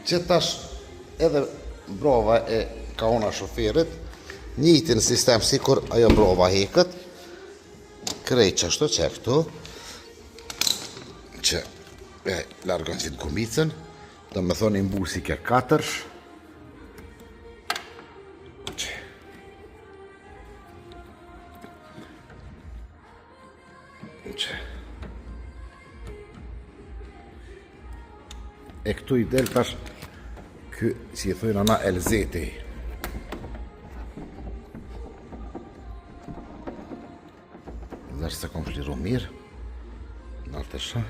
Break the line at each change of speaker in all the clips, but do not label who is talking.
që tash edhe brova e kaona shoferit, njëjtin sistem sikur ajo brova heket, krejt që ashtu që e këtu, që e largon që të gumicën, do me thonë i mbusi ke 4, e këtu i del tash kë, si i thujnë ana elzeti. Dhe se kom fliru mirë, nërë të shë,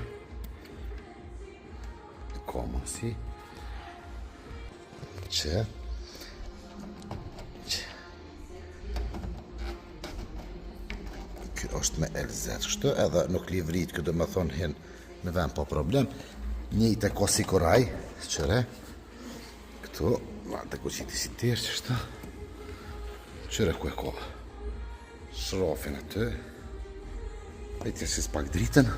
koma si, që, kjo është me elzet kështu, edhe nuk li vrit këtë me thonë hin në vend po problem, njëjtë e ko si koraj, qëre, këtu, ma të ku qiti si tërë që shta, qëre ku e ko, shrofin aty, e tja si s'pak dritën,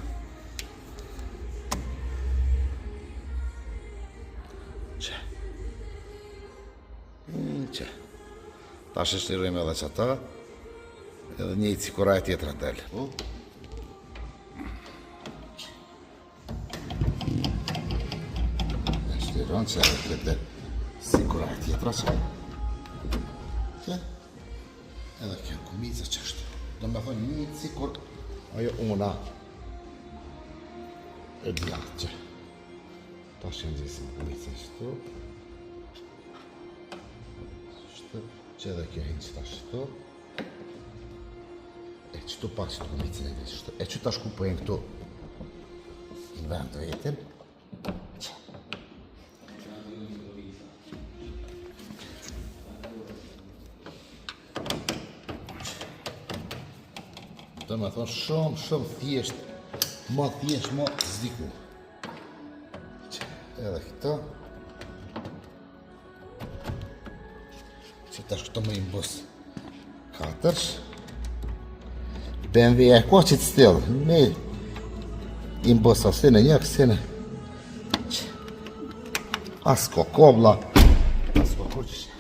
që, ta shështirujme edhe që ta, edhe njëjtë si koraj tjetër në del. Shtiron që edhe të del si koraj tjetëra që. Edhe kënë kumicë që është. Do me thonë njëjtë si kur ajo una e djatë që. Ta shënë gjithë kumicë shtu. Që edhe kjo hinë që ta shtu. E qëtu pak që të kumicën e dhe shtu. E që ta shku pëjnë këtu në vend të vetin. Do me thonë shumë thjesht, ma thjesht, ma zdiku. Edhe këto. Që tash këto më i mbus 4. BMW e ko që të stilë, me i mbus asine një kësine. As ko kobla, as ko kuqë.